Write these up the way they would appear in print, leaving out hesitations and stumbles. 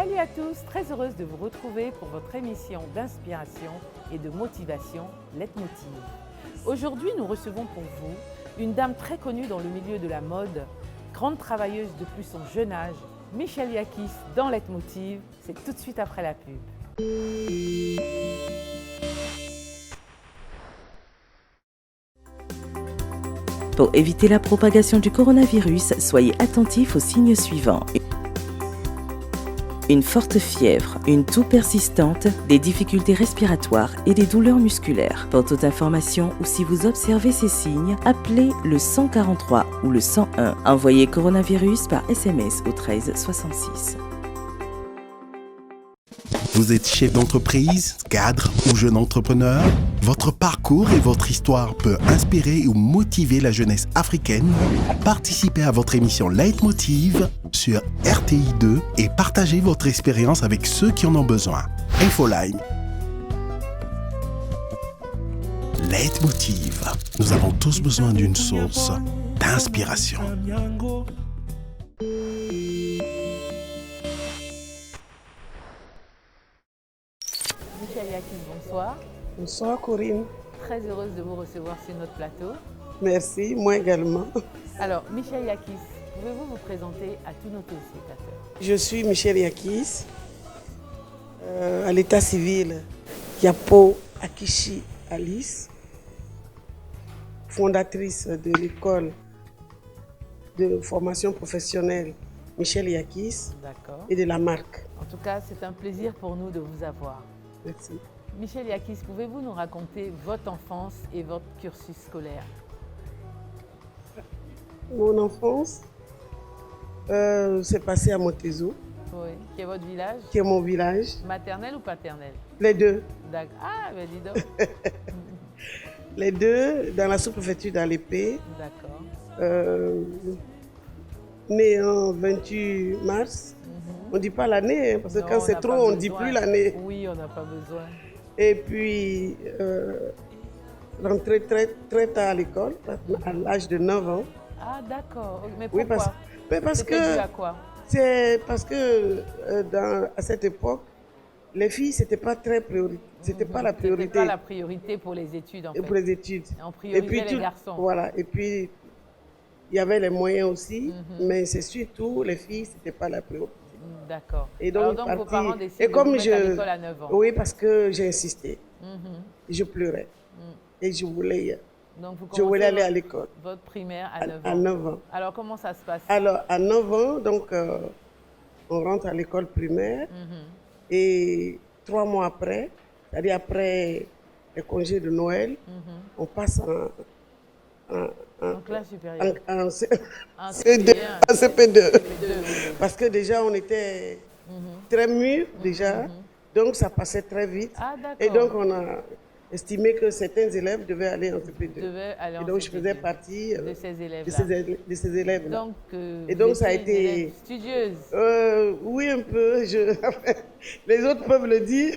Salut à tous, très heureuse de vous retrouver pour votre émission d'inspiration et de motivation, Leitmotiv. Aujourd'hui, nous recevons pour vous une dame très connue dans le milieu de la mode, grande travailleuse depuis son jeune âge, Michèle Yakis dans Leitmotiv. C'est tout de suite après la pub. Pour éviter la propagation du coronavirus, soyez attentifs aux signes suivants. Une forte fièvre, une toux persistante, des difficultés respiratoires et des douleurs musculaires. Pour toute information ou si vous observez ces signes, appelez le 143 ou le 101. Envoyez coronavirus par SMS au 13 66. Vous êtes chef d'entreprise, cadre ou jeune entrepreneur? Votre parcours et votre histoire peut inspirer ou motiver la jeunesse africaine. Participez à votre émission Leitmotiv sur RTI2 et partagez votre expérience avec ceux qui en ont besoin. Infoline. Leitmotiv. Nous avons tous besoin d'une source d'inspiration. Michèle Yakis, bonsoir. Bonsoir Corinne. Très heureuse de vous recevoir sur notre plateau. Merci, moi également. Alors, Michèle Yakis, pouvez-vous vous présenter à tous nos téléspectateurs? Je suis Michèle Yakis, à l'état civil, Yapo Akishi Alice, fondatrice de l'école de formation professionnelle Michèle Yakis. D'accord. Et de la marque. En tout cas, c'est un plaisir pour nous de vous avoir. Merci. Michèle Yakis, pouvez-vous nous raconter votre enfance et votre cursus scolaire? Mon enfance s'est passée à Montezou, Oui. Qui est votre village? qui est mon village. Maternel ou paternel? Les deux. Ah, ben dis donc. Les deux dans la sous-préfecture d'Alépé. D'accord. Né en 28 mars. On ne dit pas l'année, parce que Non, quand c'est n'a trop, pas on ne dit besoin. plus l'année. Oui, on n'a pas besoin. Et puis, rentré très tard à l'école, à l'âge de 9 ans. Ah, d'accord. Mais Oui, pourquoi? parce C'était dû que à quoi? c'est parce que à cette époque, les filles, c'était pas très priorité. C'était pas la priorité. C'était pas la priorité pour les études, en fait. Pour les études. On priorisait Et puis les garçons. Voilà. Et puis, il y avait les moyens aussi, mais c'est surtout les filles, c'était pas la priorité. D'accord. Et Alors donc vos parents décident de vous mettre à l'école à 9 ans. Oui, parce que j'ai insisté. Je pleurais. Et je voulais aller à l'école. Votre primaire à 9 ans. À 9 ans. Alors comment ça se passe? Alors à 9 ans, donc on rentre à l'école primaire. Et 3 mois après, c'est-à-dire après les congés de Noël, on passe en classe supérieure. En CP1. CP2. Parce que déjà, on était très mûrs, déjà. Donc, ça passait très vite. Ah, d'accord. Et donc, on a estimé que certains élèves devaient aller en CP2. Et donc, je faisais partie de ces élèves-là. De ces élèves-là. Donc, et donc, ça a été studieuse. Oui, un peu. Les autres peuvent le dire.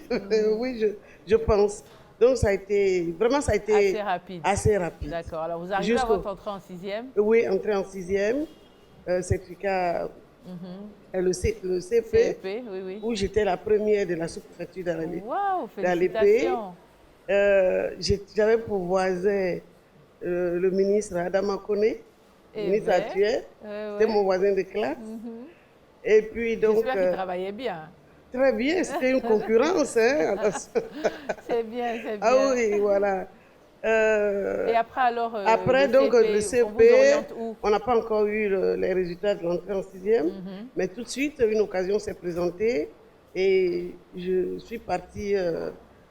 Oui, je pense. Donc, ça a été assez rapide. D'accord. Alors, vous arrivez à votre entrée en 6e? Oui, entrée en 6e. Certificat, le CP, oui. où j'étais la première de la sous-préfecture d'Alépé. Waouh, félicitations. J'avais pour voisin le ministre Adama Koné, ministre actuel. C'était mon voisin de classe. Et puis donc. J'espère qu'il travaillait bien. Très bien, c'était une concurrence. Hein. C'est bien, c'est bien. Ah oui, voilà. Et après alors après, le CP, on n'a pas encore eu les résultats de l'entrée en 6e, mais tout de suite, une occasion s'est présentée et je suis partie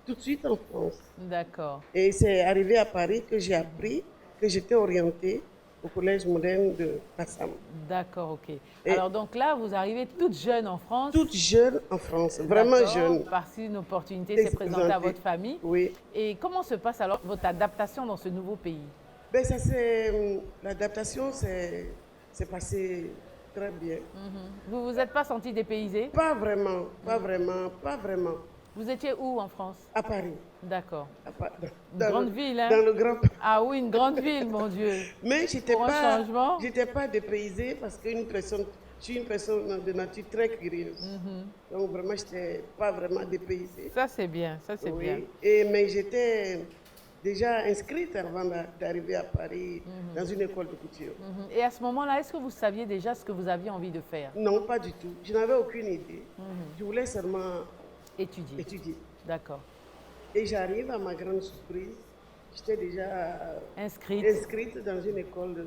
tout de suite en France. D'accord. Et c'est arrivé à Paris que j'ai appris que j'étais orientée au collège moderne de Kassam. D'accord, ok. Alors donc là, vous arrivez toute jeune en France? Toute jeune en France, vraiment jeune. Parce qu'une opportunité s'est présentée à votre famille. Oui. Et comment se passe alors votre adaptation dans ce nouveau pays? Ben, l'adaptation s'est passée très bien. Vous vous êtes pas senti dépaysé? Pas vraiment, pas vraiment. Vous étiez où en France? À Paris. D'accord. Une grande ville, hein? Dans le grand... Ah oui, une grande ville, mon Dieu. Mais j'étais pas dépaysée parce qu'une personne... Je suis une personne de nature très curieuse. Donc vraiment, je n'étais pas vraiment dépaysée. Ça, c'est bien, ça, c'est bien. Mais j'étais déjà inscrite avant d'arriver à Paris dans une école de couture. Et à ce moment-là, est-ce que vous saviez déjà ce que vous aviez envie de faire? Non, pas du tout. Je n'avais aucune idée. Je voulais seulement étudier. D'accord. Et j'arrive, à ma grande surprise, j'étais déjà inscrite dans une école de...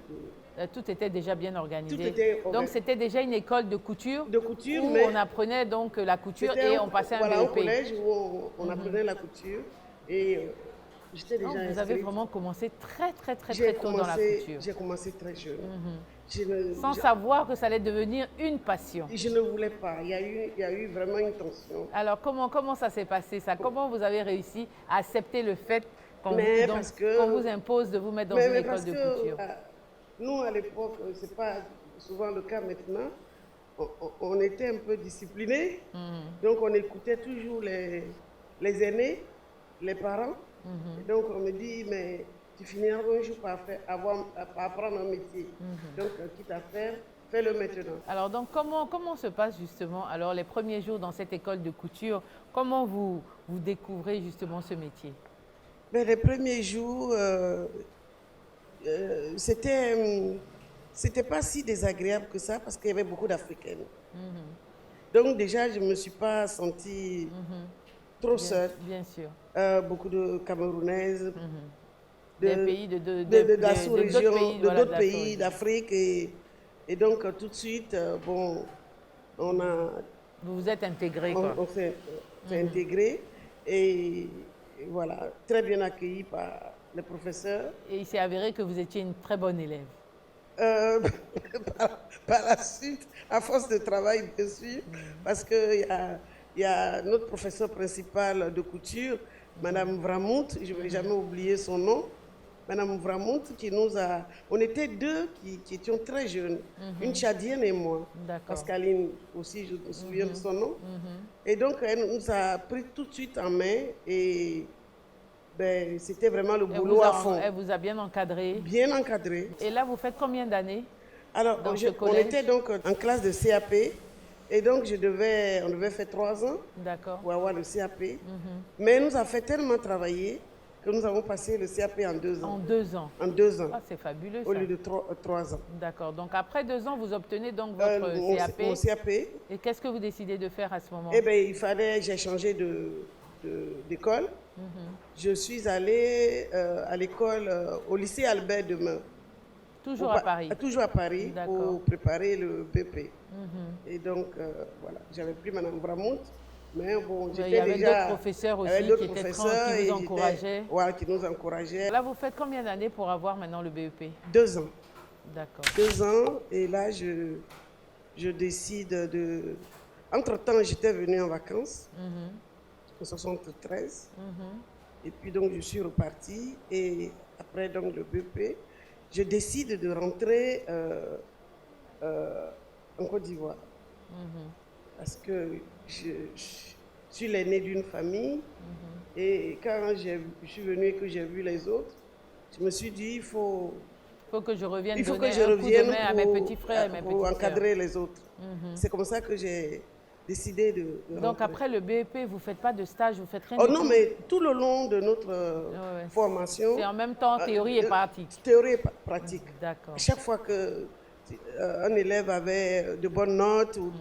Tout était déjà bien organisé. Tout était donc c'était déjà une école de couture où mais on apprenait donc la couture et on passait un BEP. Voilà, au collège où on apprenait la couture et j'étais déjà inscrite. Vous avez vraiment commencé très tôt dans la couture. J'ai commencé très jeune. Sans savoir que ça allait devenir une passion. Je ne voulais pas. Il y a eu vraiment une tension. Alors comment ça s'est passé ça? Comment vous avez réussi à accepter le fait qu'on vous impose de vous mettre dans une école de couture? Nous, à l'époque, ce n'est pas souvent le cas maintenant, on était un peu disciplinés. Donc, on écoutait toujours les aînés, les parents. Donc, on me dit, mais tu finiras un jour par apprendre un métier. Donc, quitte à faire, fais-le maintenant. Alors, donc, comment se passe justement alors les premiers jours dans cette école de couture? Comment vous découvrez justement ce métier? Ben, les premiers jours... c'était pas si désagréable que ça parce qu'il y avait beaucoup d'Africaines. Donc déjà, je ne me suis pas sentie trop seule. Bien sûr. Beaucoup de Camerounaises, des pays de la sous-région, d'autres pays d'Afrique. Et donc tout de suite, bon, on a... Vous vous êtes intégrés, quoi. On s'est intégrés et voilà, très bien accueillis par les professeurs. Et il s'est avéré que vous étiez une très bonne élève. Par la suite, à force de travail, bien sûr, parce qu'il y a notre professeur principal de couture, Madame Vramout, je ne vais jamais oublier son nom, Madame Vramout, qui nous a... On était deux qui étions très jeunes, une Tchadienne et moi. Pascaline aussi, je me souviens de son nom. Et donc, elle nous a pris tout de suite en main et... Ben, c'était vraiment le boulot à fond. Elle vous a bien encadré? Bien encadré. Et là, vous faites combien d'années? Alors, on était donc en classe de CAP. Et donc, on devait faire 3 ans pour avoir le CAP. Mais elle nous a fait tellement travailler que nous avons passé le CAP en 2 ans. En 2 ans? En 2 ans. Ah, c'est fabuleux, ça. Au lieu de 3 ans. D'accord. Donc, après 2 ans, vous obtenez donc votre CAP. Mon CAP. Et qu'est-ce que vous décidez de faire à ce moment? Eh bien, j'ai changé d'école. Je suis allée à l'école, au lycée Albert Demain. Toujours à Paris? Toujours à Paris, pour préparer le BP. Et donc, voilà, j'avais pris Mme Vramout, mais bon, j'étais déjà... Il y avait d'autres professeurs aussi qui vous encourageaient? Voilà, qui nous encourageaient. Là, vous faites combien d'années pour avoir maintenant le BEP? 2 ans. D'accord. 2 ans, et là, je décide de... Entre-temps, j'étais venue en vacances. En 1973. Et puis donc je suis repartie et après donc le BP, je décide de rentrer en Côte d'Ivoire. Parce que je suis l'aînée d'une famille et quand je suis venue et que j'ai vu les autres, je me suis dit il faut que je revienne donner un coup de main à mes petits frères et mes petites sœurs. Pour encadrer les autres. C'est comme ça que j'ai décidé de Donc rentrer. après le BEP, vous ne faites pas de stage, vous ne faites rien du tout? Non, mais tout le long de notre formation... C'est en même temps théorie et pratique? Théorie et pratique. D'accord. Chaque fois qu'un élève avait de bonnes notes, ou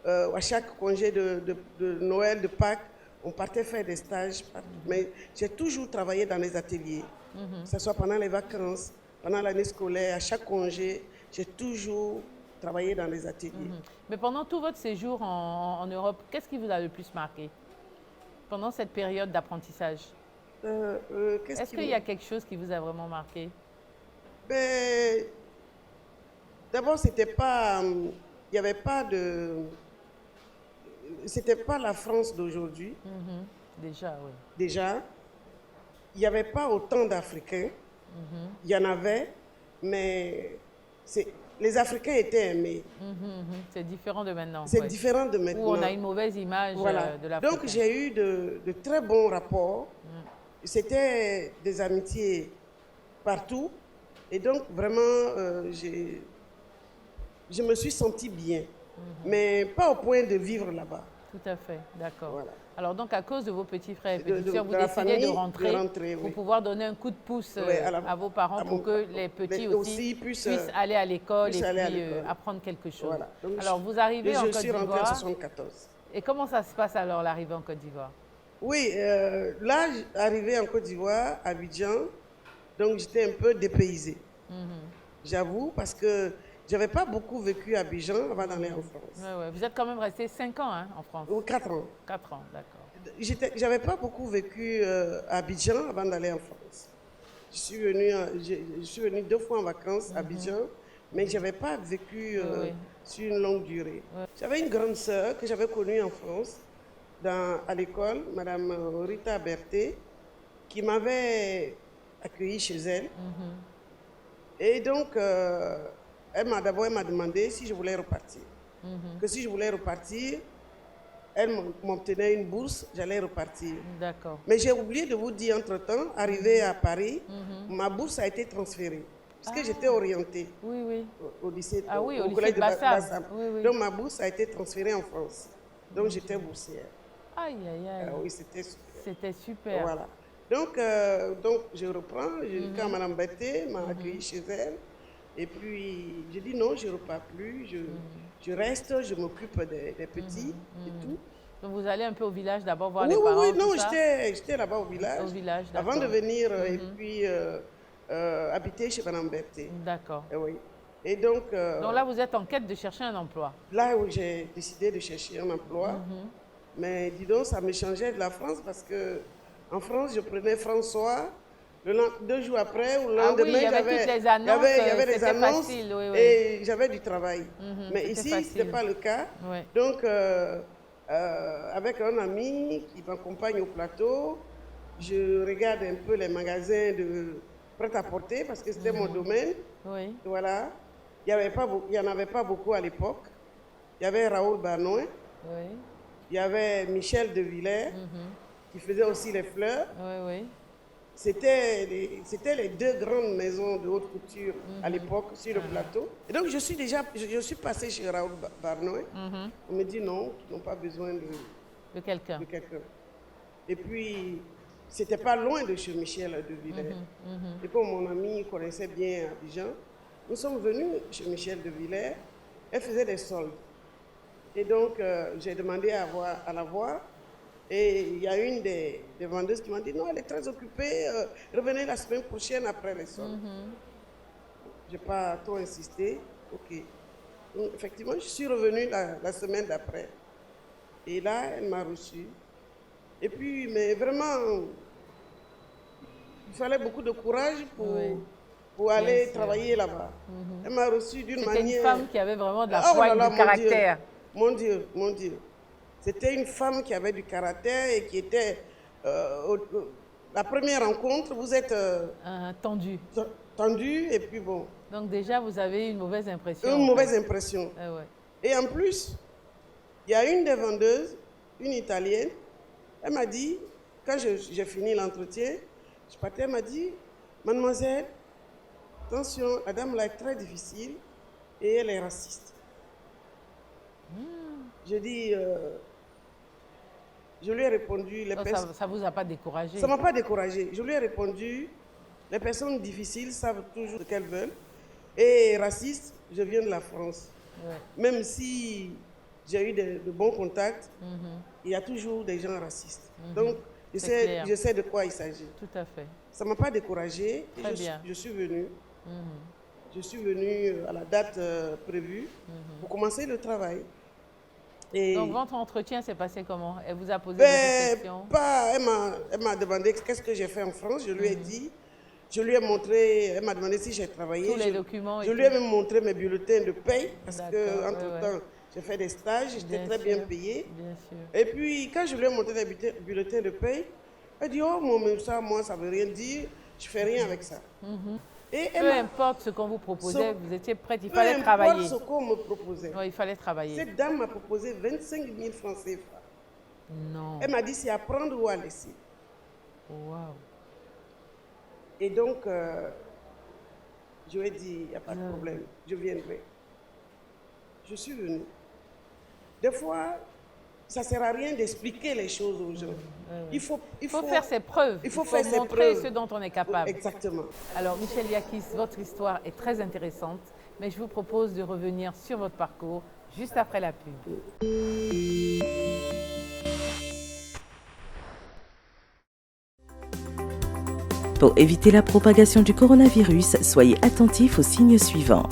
à chaque congé de Noël, de Pâques, on partait faire des stages. Mais j'ai toujours travaillé dans les ateliers, que ce soit pendant les vacances, pendant l'année scolaire, à chaque congé, j'ai toujours... travailler dans les ateliers. Mais pendant tout votre séjour en Europe, qu'est-ce qui vous a le plus marqué pendant cette période d'apprentissage? Est-ce qu'il y a quelque chose qui vous a vraiment marqué? D'abord, c'était pas... Il n'y avait pas de... C'était pas la France d'aujourd'hui. Déjà, oui. Déjà, il n'y avait pas autant d'Africains. Il y en avait, mais les Africains étaient aimés. C'est différent de maintenant. C'est différent de maintenant. Où on a une mauvaise image de l'Afrique. Donc j'ai eu de très bons rapports. C'était des amitiés partout. Et donc vraiment, je me suis sentie bien. mais pas au point de vivre là-bas. Tout à fait, d'accord. Voilà. Alors donc à cause de vos petits frères et De- petites sœurs, de vous la décidez famille, de rentrer pour oui. pouvoir donner un coup de pouce Oui, à vos parents à pour mon- que les petits aussi puissent aller à l'école et puissent aller à puis l'école. apprendre quelque chose. Voilà. Donc, Alors vous arrivez en je Côte suis rentrée en d'Ivoire. 74. Et comment ça se passe alors l'arrivée en Côte d'Ivoire? Oui, là, arrivé en Côte d'Ivoire, à Abidjan, donc j'étais un peu dépaysée. J'avoue, parce que je n'avais pas beaucoup vécu à Abidjan avant d'aller en France. Ouais. Vous êtes quand même resté 5 ans hein, en France. Ou 4 ans. 4 ans, d'accord. J'avais pas beaucoup vécu à Abidjan avant d'aller en France. Je suis venue 2 fois en vacances à Abidjan, mais je n'avais pas vécu sur une longue durée. J'avais une grande sœur que j'avais connue en France, à l'école, Madame Rita Berthet, qui m'avait accueillie chez elle. Et donc, elle m'a demandé si je voulais repartir. Que si je voulais repartir, elle m'obtenait une bourse, j'allais repartir. D'accord. Mais j'ai oublié de vous dire, entre-temps, arrivé à Paris, ma bourse a été transférée. Parce que j'étais orientée Oui. au lycée, Au lycée collège de Bassam. Oui. Donc ma bourse a été transférée en France. Donc j'étais boursière. Aïe. Oui, c'était super. C'était super. Voilà. Donc je reprends. Quand Mme Berthet m'a accueillie chez elle, et puis je dis non, je ne repars plus. Je reste, je m'occupe des petits et tout. Donc vous allez un peu au village d'abord voir Oui, les parents. oui, non, tout ça. j'étais là-bas au village. Au village, avant de d'accord. venir et puis habiter chez Mme Berthet. D'accord. Oui. Et donc là, vous êtes en quête de chercher un emploi. là où j'ai décidé de chercher un emploi, mais dis donc, ça me changeait de la France parce que en France, je prenais François. 2 jours après ou le lendemain, il y avait toutes les annonces, il y avait des c'était annonces facile, oui. et j'avais du travail. Mais c'était ici, ce facile. n'était pas le cas. Oui. Donc, avec un ami qui m'accompagne au plateau, je regarde un peu les magasins de prêt-à-porter parce que c'était mon domaine. Oui. Voilà. Il n'y en avait pas beaucoup à l'époque. Il y avait Raoul Banoin, Oui. il y avait Michel de Villers qui faisait aussi les fleurs. Oui. C'était les 2 grandes maisons de haute couture à l'époque sur le plateau. Et donc je suis passée chez Raoul Barnoy. On me dit non, ils n'ont pas besoin De quelqu'un. de quelqu'un. Et puis, c'était pas loin de chez Michel de Villers. Et comme mon ami connaissait bien Abidjan, nous sommes venus chez Michel de Villers. Elle faisait des soldes. Et donc, j'ai demandé à la voir. Et il y a une des vendeuses qui m'a dit non, elle est très occupée, revenez la semaine prochaine après les soldes. Je n'ai pas trop insisté. Ok. Donc, effectivement, je suis revenue la semaine d'après. Et là, elle m'a reçue. Et puis, mais vraiment, il fallait beaucoup de courage pour aller travailler là-bas. Elle m'a reçue d'une manière... C'était une femme qui avait vraiment de la Oh là poigne là, de caractère. Mon Dieu. C'était une femme qui avait du caractère et qui était... la première rencontre, vous êtes Tendu. tendu et puis bon. Donc déjà, vous avez une mauvaise impression. Une mauvaise impression. Ouais. Et en plus, il y a une des vendeuses, une Italienne, elle m'a dit, quand j'ai fini l'entretien, je partais, elle m'a dit, mademoiselle, attention, la dame là est très difficile et elle est raciste. Je dis, je lui ai répondu, Ça ne vous a pas découragé? ça ne m'a pas découragé. Je lui ai répondu, les personnes difficiles savent toujours ce qu'elles veulent. Et raciste, je viens de la France. Ouais. Même si j'ai eu de bons contacts, il y a toujours des gens racistes. Donc, je sais de quoi il s'agit. Tout à fait. Ça ne m'a pas découragé. Très bien. Je suis venue. Je suis venue à la date prévue pour commencer le travail. Et Donc, votre entretien s'est passé comment? Elle vous a posé des questions? Elle m'a demandé qu'est-ce que j'ai fait en France. Je lui ai dit, je lui ai montré, elle m'a demandé si j'ai travaillé. Tous les documents. Je lui ai même montré mes bulletins de paye parce qu'entre-temps, j'ai fait des stages, j'étais très bien payée. Bien sûr. Et puis, quand je lui ai montré les bulletins de paye, elle dit, oh, moi, ça ne veut rien dire, je ne fais rien avec ça. Et Peu importe ce qu'on vous proposait, vous étiez prête, il fallait Peu importe travailler. ce qu'on me proposait. Oui, il fallait travailler. Cette dame m'a proposé 25 000 francs CFA. Non. Elle m'a dit, c'est à prendre ou à laisser. Waouh. Et donc, je lui ai dit, il n'y a pas de problème, je viendrai. Je suis venue. des fois, ça ne sert à rien d'expliquer les choses aux gens. Il faut faire ses preuves. Il faut faire ses montrer preuves. ce dont on est capable. Exactement. Alors, Michel Yakis, votre histoire est très intéressante, mais je vous propose de revenir sur votre parcours juste après la pub. Pour éviter la propagation du coronavirus, soyez attentifs aux signes suivants.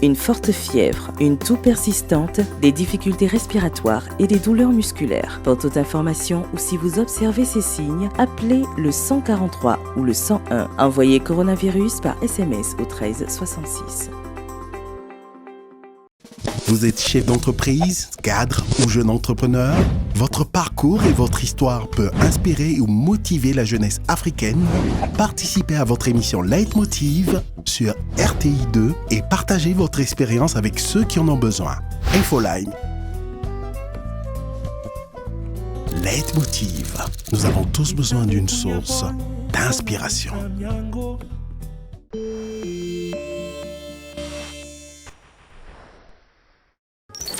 Une forte fièvre, une toux persistante, des difficultés respiratoires et des douleurs musculaires. Pour toute information ou si vous observez ces signes, appelez le 143 ou le 101. Envoyez coronavirus par SMS au 13 66. Vous êtes chef d'entreprise, cadre ou jeune entrepreneur? Votre parcours et votre histoire peut inspirer ou motiver la jeunesse africaine. Participez à votre émission Leitmotiv sur RTI2 et partagez votre expérience avec ceux qui en ont besoin. Infoline. Leitmotiv. Nous avons tous besoin d'une source d'inspiration.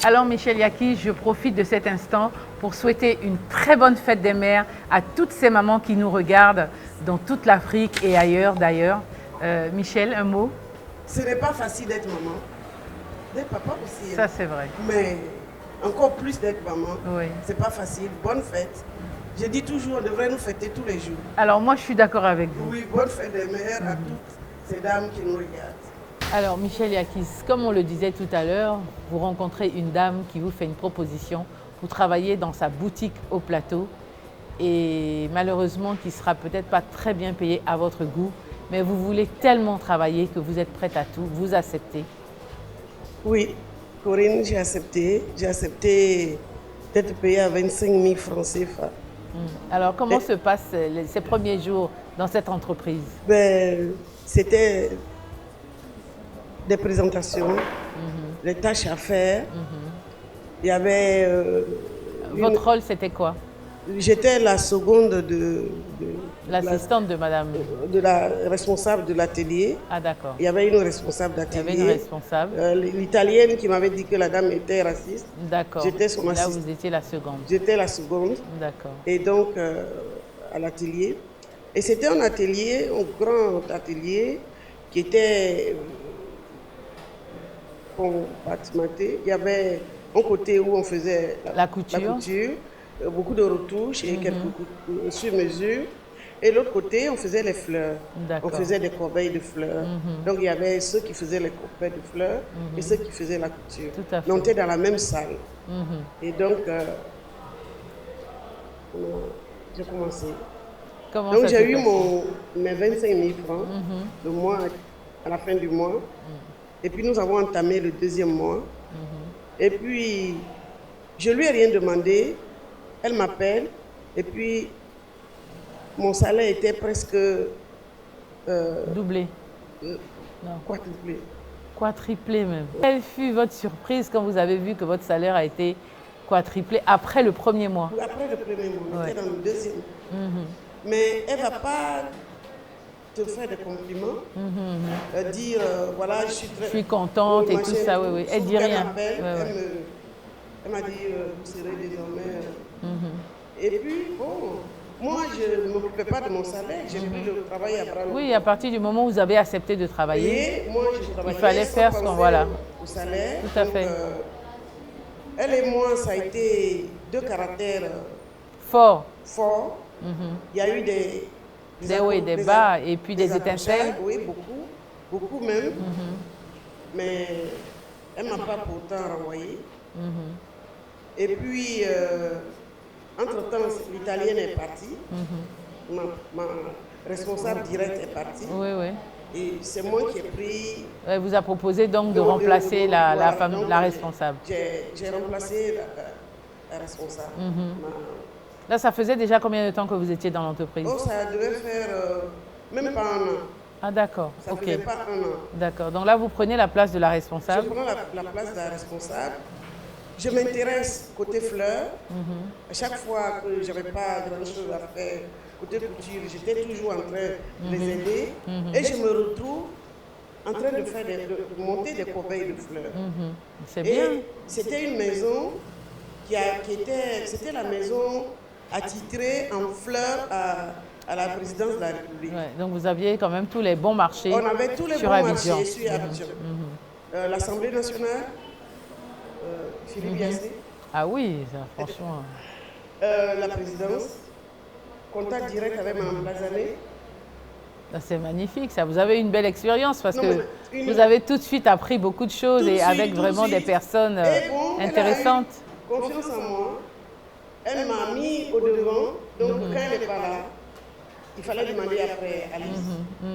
Alors Michel Yakis, je profite de cet instant pour souhaiter une très bonne fête des mères à toutes ces mamans qui nous regardent dans toute l'Afrique et ailleurs d'ailleurs. Michel, un mot? Ce n'est pas facile d'être maman, d'être papa aussi. Ça c'est vrai. Mais encore plus d'être maman, Oui. c'est pas facile. Bonne fête. Je dis toujours, on devrait nous fêter tous les jours. Alors moi je suis d'accord avec vous. Oui, bonne fête des mères à toutes ces dames qui nous regardent. Alors Michel Yakis, comme on le disait tout à l'heure, vous rencontrez une dame qui vous fait une proposition. Vous travaillez dans sa boutique au plateau et malheureusement qui ne sera peut-être pas très bien payée à votre goût, mais vous voulez tellement travailler que vous êtes prête à tout, vous acceptez. Oui, Corinne, j'ai accepté. J'ai accepté d'être payée à 25 000 francs CFA. Alors comment se passent ces premiers jours dans cette entreprise? Ben, c'était des présentations, des tâches à faire. Il y avait... Votre rôle c'était quoi? J'étais la seconde de L'assistante de madame? De la responsable de l'atelier. Ah d'accord. Il y avait une responsable Il y d'atelier. avait une responsable. L'italienne qui m'avait dit que la dame était raciste. D'accord. J'étais son Là assistante. vous étiez la seconde. J'étais la seconde. D'accord. Et donc, à l'atelier. Et c'était un atelier, un grand atelier, qui était compartimenté. Il y avait un côté où on faisait La couture. Beaucoup de retouches et quelques sur mesure. Et l'autre côté, on faisait les fleurs. On faisait des corbeilles de fleurs. Donc, il y avait ceux qui faisaient les corbeilles de fleurs et ceux qui faisaient la couture. Tout à fait. Donc, on était dans la même salle. Et donc, j'ai commencé. Comment Donc, ça j'ai s'est eu passé? mes 25 000 francs le mois, à la fin du mois. Et puis, nous avons entamé le deuxième mois. Et puis, je ne lui ai rien demandé. Elle m'appelle. Et puis, mon salaire était presque... Doublé. Non. Quadruplé. Quadruplé même. Quelle fut votre surprise quand vous avez vu que votre salaire a été quadruplé après le premier mois? Après le premier mois, on Ouais. était dans le deuxième. Mais elle ne va pas te faire des compliments, dire voilà, je suis très... Je suis contente Oui, et tout machin, ça, oui, oui. Elle dit rien. m'appelle, Ouais, ouais. Elle m'a dit vous serez désormais... Et puis, bon, moi, je ne m'occupais pas de mon salaire, j'ai pris le travail à bras le Oui, à partir du moment où vous avez accepté de travailler, Et moi, je travaillais fallait sans faire ce qu'on... penser Voilà. au salaire. Tout à Donc, fait. elle et moi, ça a été deux caractères Fort. forts. Il y a eu des hauts et des bas, et puis des étincelles. accrochages, oui, beaucoup même. Mais elle ne m'a pas pourtant renvoyé. Et puis, entre-temps, l'italienne est partie. Ma responsable directe est partie. Oui, oui. Et c'est moi qui ai pris... Elle vous a proposé donc de remplacer la responsable. J'ai remplacé la responsable. Là, ça faisait déjà combien de temps que vous étiez dans l'entreprise? Oh, ça devait faire même pas un an. Ah d'accord, Ça ne ok. faisait pas un an. D'accord, donc là, vous prenez la place de la Je responsable. prends la place de la responsable. Je m'intéresse côté fleurs. À chaque fois que je n'avais pas grand-chose à faire côté couture, j'étais toujours en train de les aider. Et je me retrouve en train de faire de monter des corbeilles de fleurs. C'est bien. Et c'était une maison c'était la maison attitrée en fleurs à la présidence de la République. Ouais, donc vous aviez quand même tous les bons marchés On avait tous les sur bons Abidjan. marchés sur Abidjan. L'Assemblée nationale, Philippe Yassé, Ah oui, ça, franchement. la présidence, contact direct avec Mme Blazané. C'est magnifique, ça. Vous avez une belle expérience parce Non, que mais vous avez tout de suite appris beaucoup de choses Tout de et suite, avec tout de vraiment des suite. personnes Et bon, elle a eu intéressantes. confiance en moi. Elle m'a mis au devant. Donc, quand elle n'est pas là, il fallait demander après Alice.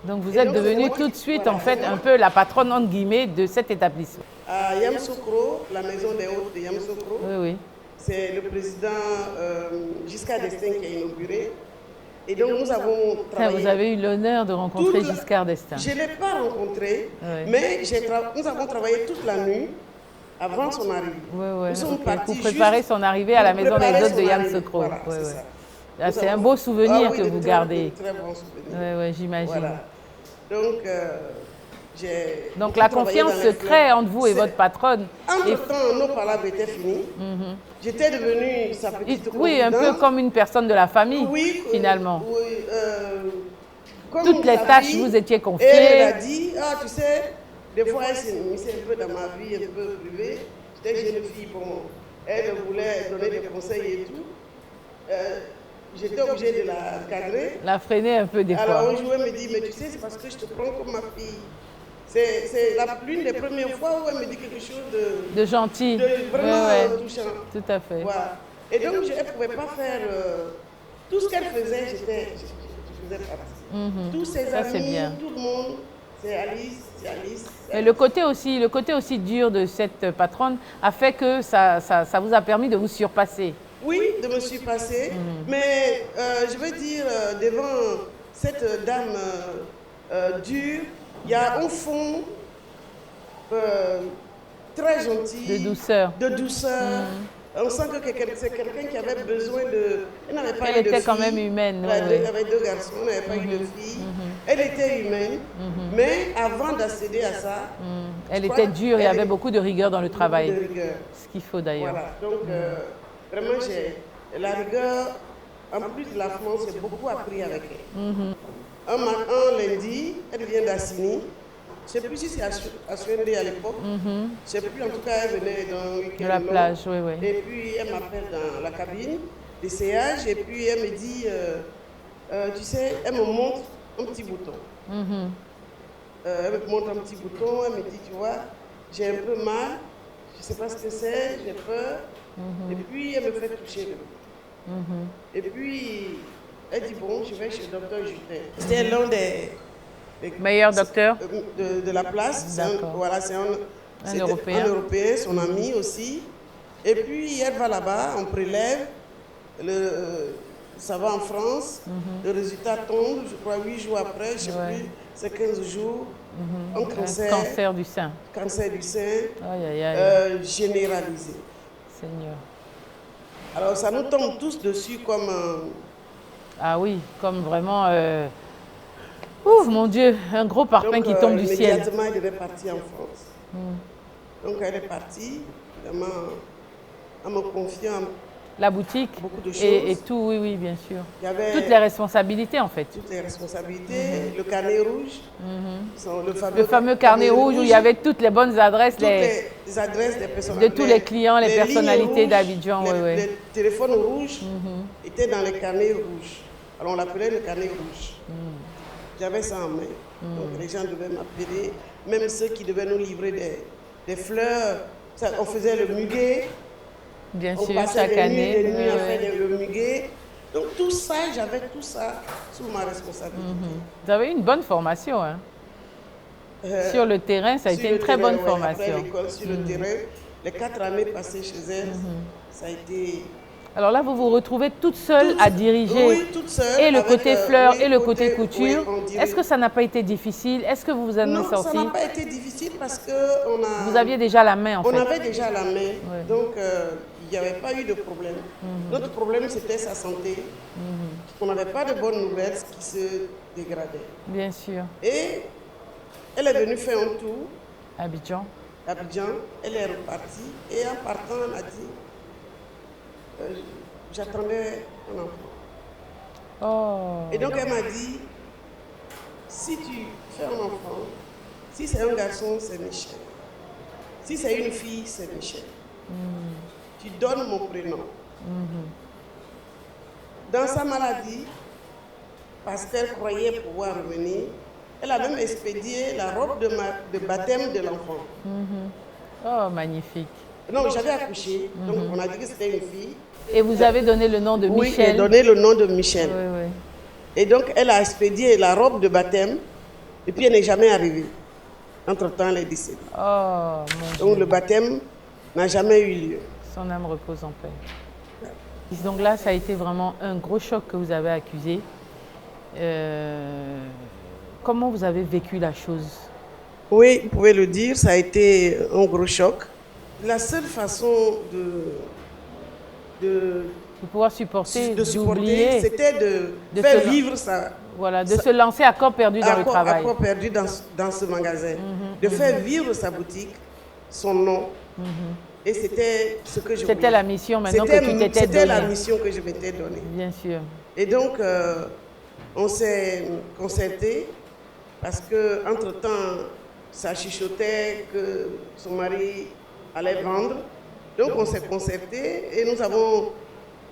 Donc vous Et êtes donc, c'est devenue moi tout qui- de suite voilà, en fait c'est un moi. peu la patronne entre guillemets de cet établissement. À Yamoussoukro, la maison des hôtes de Yamoussoukro, Oui, oui. c'est le président Giscard d'Estaing qui a inauguré. Et donc, nous avons Tiens, travaillé. vous avez eu l'honneur de rencontrer toute la- Giscard d'Estaing. Je ne l'ai pas rencontré, Ouais. mais nous avons travaillé toute la nuit avant son arrivée. Oui, oui. Nous sommes Ok. partis Pour préparer juste son arrivée à la pour maison des préparer hôtes de son arrivée. Yamoussoukro. Voilà, Oui, c'est oui. ça. Ah, Nous c'est un avons- beau souvenir Ah oui, que de vous très- gardez. de très bons souvenirs. Oui, oui, j'imagine. Voilà. Donc, j'ai. Donc beaucoup la travaillé confiance dans se les crée fleurs. entre vous et C'est- votre patronne. Et- Entre-temps, nos palabres étaient finies. J'étais devenue sa petite oui, un peu confidente. comme une personne de la famille, Oui, finalement. Oui, comme Toutes les sa tâches fille. vous étiez Et elle confiées. a dit, ah, tu sais, des fois, elle s'est mise un peu dans ma vie, un peu privée. J'étais jeune fille, bon, elle voulait donner des conseils et tout. J'étais obligée de la cadrer. La freiner un peu des Alors fois. un jour, elle me dit, mais tu sais, c'est parce que je te prends comme ma fille. C'est l'une des premières fois où elle me dit quelque chose De gentil. de Oui, vraiment oui. touchant. Tout à fait. Voilà. Et donc, elle ne pouvait pas faire tout ce qu'elle faisait, je faisais partie. Tous ses Ça, c'est amis, bien. tout le monde, c'est Alice, c'est Alice. Et le côté aussi dur de cette patronne a fait que ça vous a permis de vous surpasser. Oui, de me surpasser, mais je veux dire, devant cette dame dure, il y a un fond très gentil. De douceur. De douceur. On sent que c'est quelqu'un qui avait besoin de... Elle n'avait pas Elle eu de était quand fille. même humaine, Elle ouais, ouais. avait deux garçons, elle n'avait pas eu de fille. Elle était humaine, mais avant d'accéder à ça... Elle je crois était dure, il y qu'elle avait est- beaucoup de rigueur dans le travail. de rigueur. Ce qu'il faut d'ailleurs. Voilà, donc vraiment, la rigueur, en plus de la France, j'ai beaucoup appris avec elle. Un lundi, elle vient d'Assini. Je ne sais plus si c'est à Suendé à l'époque. Je ne sais plus, en tout cas, elle venait dans le week-end De la long. plage, oui, oui. Et puis, elle m'appelle dans la cabine d'essayage et puis elle me dit, tu sais, elle me montre un petit bouton. Elle me montre un petit bouton, elle me dit, tu vois, j'ai un peu mal, je ne sais pas ce que c'est, j'ai peur. Et puis, elle me fait toucher. Et puis, elle dit, bon, je vais chez le docteur Jutin. C'était l'un des Meilleur docteur de la place. D'accord. Voilà, c'est c'était Européen. un Européen, son ami aussi. Et puis, elle va là-bas, on prélève, ça va en France, le résultat tombe, je crois 8 jours après, je ne sais Ouais. plus, c'est 15 jours, un cancer, Cancer du sein. cancer du sein Aïe, aïe, aïe. généralisé. Seigneur. Alors, ça nous tombe tous dessus comme... Ah oui, comme vraiment... Ouf, mon Dieu, un gros parpaing qui tombe du ciel. Immédiatement, elle devait partir en France. Donc, elle est partie, vraiment, en me confiant La boutique beaucoup de choses. et tout, oui, oui, bien sûr. Il y avait Toutes les responsabilités, en fait. toutes les responsabilités, le carnet rouge, Le fameux carnet rouge où il y avait toutes les bonnes adresses, toutes les adresses des personnes, de tous les clients, les lignes personnalités rouges, d'Abidjan, les, oui, oui. les téléphones rouges étaient dans les carnets rouges. Alors on l'appelait le carnet rouge. J'avais ça en main. Donc les gens devaient m'appeler, même ceux qui devaient nous livrer des fleurs. Ça, on faisait le muguet. Bien On sûr, passait chaque des année. nuits, des nuits oui, à oui. faire le muguet. Donc tout ça, j'avais tout ça sous ma responsabilité. Vous avez eu une bonne formation. Hein. Sur le terrain, ça a Sur été le une très terrain, bonne ouais, formation. Après l'école, sur le terrain, les 4 années passées chez elle, ça a été... Alors là, vous vous retrouvez toute seule à diriger. Oui, toute seule. Et le avec, côté fleurs oui, et le côté couture. oui, on dirait- Est-ce que ça n'a pas été difficile? Est-ce que vous vous en Non, êtes ça sorti? n'a pas été difficile parce que Vous aviez déjà la main, en on fait. avait déjà la main. Donc, il n'y avait pas eu de problème. Notre problème, c'était sa santé. On n'avait pas de bonnes nouvelles qui se dégradaient. Bien sûr. Et Elle est venue faire un tour Abidjan. à Abidjan, elle est repartie et en partant, elle m'a dit j'attendais un enfant. Oh. Et donc elle m'a dit si tu fais un enfant, si c'est un garçon, c'est Michel. Si c'est une fille, c'est Michel. Tu donnes mon prénom. Dans sa maladie, parce qu'elle croyait pouvoir revenir, elle a même expédié la robe de baptême de l'enfant. Oh, magnifique. Non, j'avais accouché, donc on a dit que c'était une fille. Et vous avez donné le nom de Oui, Michel. j'ai donné le nom de Michel. Oui, oui. Et donc, elle a expédié la robe de baptême, et puis elle n'est jamais arrivée. Entre-temps, elle est décédée. Oh, mon Dieu. Donc, le baptême n'a jamais eu lieu. Son âme repose en paix. Donc là, ça a été vraiment un gros choc que vous avez accusé. Comment vous avez vécu la chose? Oui, vous pouvez le dire, ça a été un gros choc. La seule façon de pouvoir supporter, supporter, c'était de faire vivre ça. Voilà, de se lancer à corps perdu dans le travail. À corps perdu dans ce magasin. De faire vivre sa boutique, son nom. Et c'était ce que je voulais. C'était la mission maintenant que tu t'étais donnée. C'était la mission que je m'étais donnée. Bien sûr. Et donc, on s'est concerté parce qu'entre-temps, ça chuchotait que son mari allait vendre. Donc, on s'est concerté et nous avons,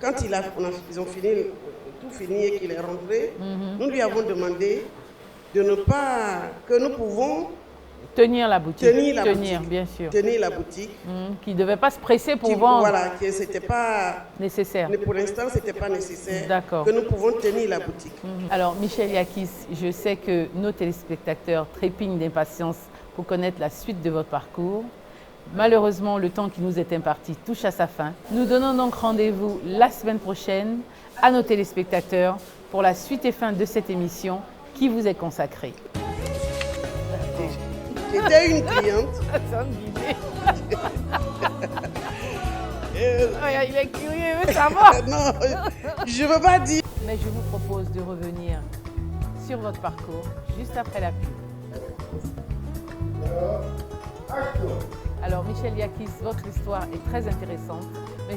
quand ils ont tout fini et qu'il est rentré, nous lui avons demandé de ne pas, que nous pouvons tenir la boutique. Bien sûr. Tenir la boutique. Qui ne devait pas se presser pour vendre. Voilà, que ce n'était pas nécessaire. Mais pour l'instant, ce n'était pas nécessaire. D'accord. Que nous pouvons tenir la boutique. Alors, Michel Yakis, je sais que nos téléspectateurs trépignent d'impatience pour connaître la suite de votre parcours. Malheureusement, le temps qui nous est imparti touche à sa fin. Nous donnons donc rendez-vous la semaine prochaine à nos téléspectateurs pour la suite et fin de cette émission qui vous est consacrée. J'étais une cliente. Il est curieux, il veut savoir. Non, je ne veux pas dire. Mais je vous propose de revenir sur votre parcours juste après la pub. Alors, Michel Yakis, votre histoire est très intéressante, mais